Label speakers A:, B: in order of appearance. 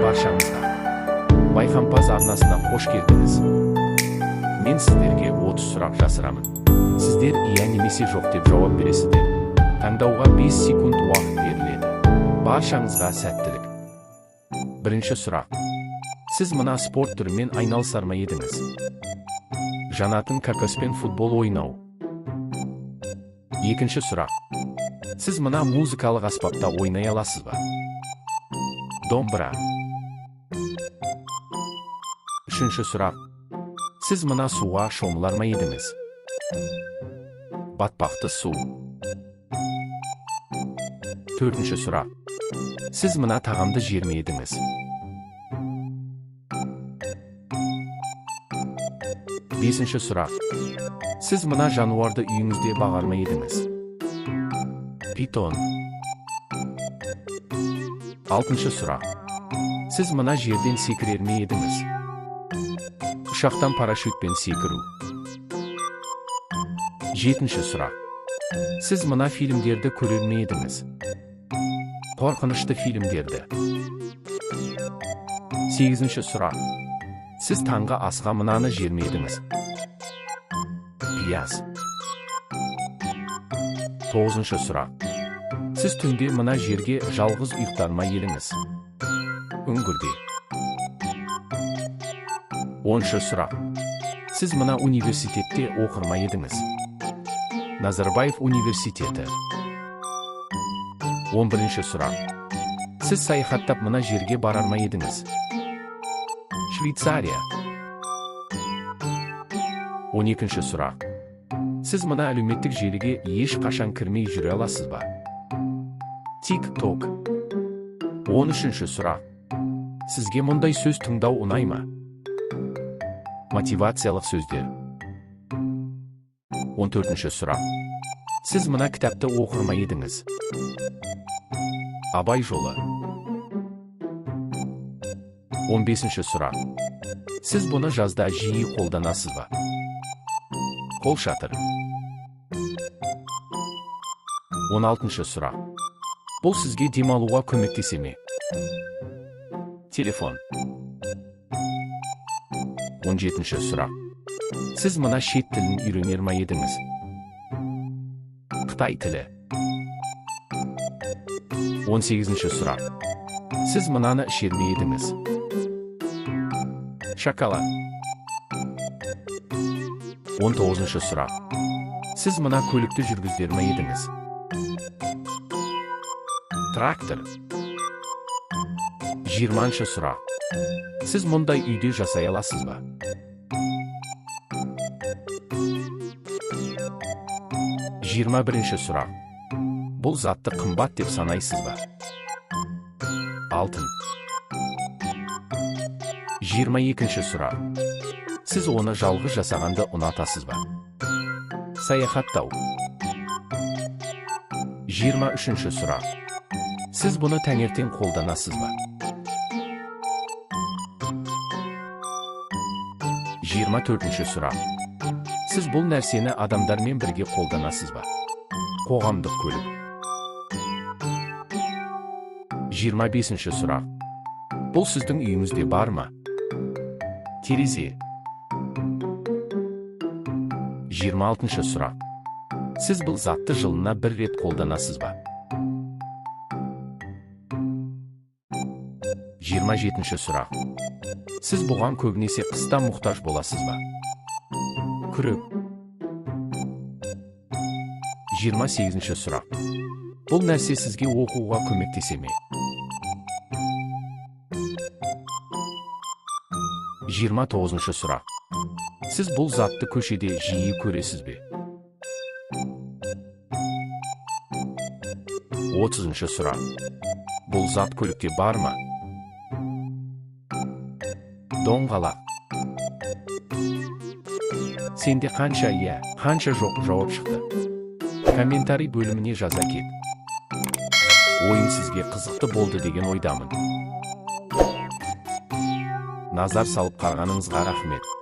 A: баршаңызға. Байқампаз арнасына қош келдіңіз. Мен сіздерге 30 сұрақ жасырамын. Сіздер иә немесе жоқ деп жауап бересіздер. Таңдауға 5 секунд уақыт беріледі. Баршаңызға сәттілік. Бірінші сұрақ. Сіз мына спорт түрімен айналысар ма едіңіз? Жанатын кокоспен футбол ойнау. Екінші сұрақ. Сіз мына музыкалық аспапта ойнай аласыз ба? Домбыра. Үшінші сұрақ. Сіз мына суға шомылар ма едіңіз? Батпақты су. Төртінші сұрақ. Сіз мына тағамды жер ме едіңіз? Бесінші сұрақ. Сіз мына жануарды үйіңізде бағар ма едіңіз? Питон. Алтыншы сұрақ. Сіз мына жерден секірер ме едіңіз? Ұшақтан парашютпен секіру. Жетінші сұрақ. Сіз мына фильмдерді көрер ме едіңіз? Қорқынышты фильмдерді. Сегізінші сұрақ. Сіз таңғы асқа мынаны жер ме едіңіз? Пияз. Тоғызыншы сұрақ. Сіз түнде мына жерге жалғыз ұйықтар ма едіңіз? Үңгірде. Оныншы сұрақ. Сіз мына университетте оқыр ма едіңіз? Назарбаев университеті. 11-ші сұрақ. Сіз саяхаттап мына жерге барар ма едіңіз? Швейцария. 12-ші сұрақ. Сіз мына әлеуметтік желіге еш қашан кірмей жүре аласыз ба? Тик-ток. 13-ші сұрақ. Сізге мұндай сөз тыңдау ұнай ма? Мотивациялық сөздер. 14-ші сұрақ. Сіз мына кітапты оқыр ма едіңіз? Абай жолы. 15-ші сұрақ. Сіз бұны жазда жиі қолданасыз ба? Қолшатыр. 16-ші сұрақ. Бұл сізге демалуға көмектесе ме? Телефон. 17-ші сұрақ. Сіз мына шет тілін үйренер ма едіңіз? Қытай тілі. 18-ші сұрақ. Сіз мынаны ішер ме едіңіз? Шоколад. 19-ші сұрақ. Сіз мына көлікті жүргіздер ме едіңіз? Трактор. 20-ші сұрақ. Сіз мұндай үйде жасай аласыз ба? Жиырма бірінші сұрақ. Бұл затты қымбат деп санайсыз ба? Алтын. 22-ші сұрақ. Сіз оны жалғыз жасағанды ұнатасыз ба? Саяхаттау. 23-ші сұрақ. Сіз бұны таңертең қолданасыз ба? 24-ші сұрақ. Сіз бұл нәрсені адамдармен бірге қолданасыз ба? Қоғамдық көлік. 25-ші сұрақ. Бұл сіздің үйіңізде бар ма? Терезе. 26-ші сұрақ. Сіз бұл затты жылына бір рет қолданасыз ба? 27-ші сұрақ. Сіз бұған көбінесе қыста мұқтаж боласыз ба? Күрек. 28-ші сұрақ. Бұл нәрсе сізге оқуға көмектесе ме? 29-ші сұрақ. Сіз бұл затты көшеде жиі көресіз бе? 30-ші сұрақ. Бұл зат көлікте бар ма? Доңғалақ. Сенде қанша иә, қанша жоқ жауап шықты? Комментарий бөліміне жаза кет. Ойын сізге қызықты болды деген ойдамын. Назар салып қарғаныңызға рахмет.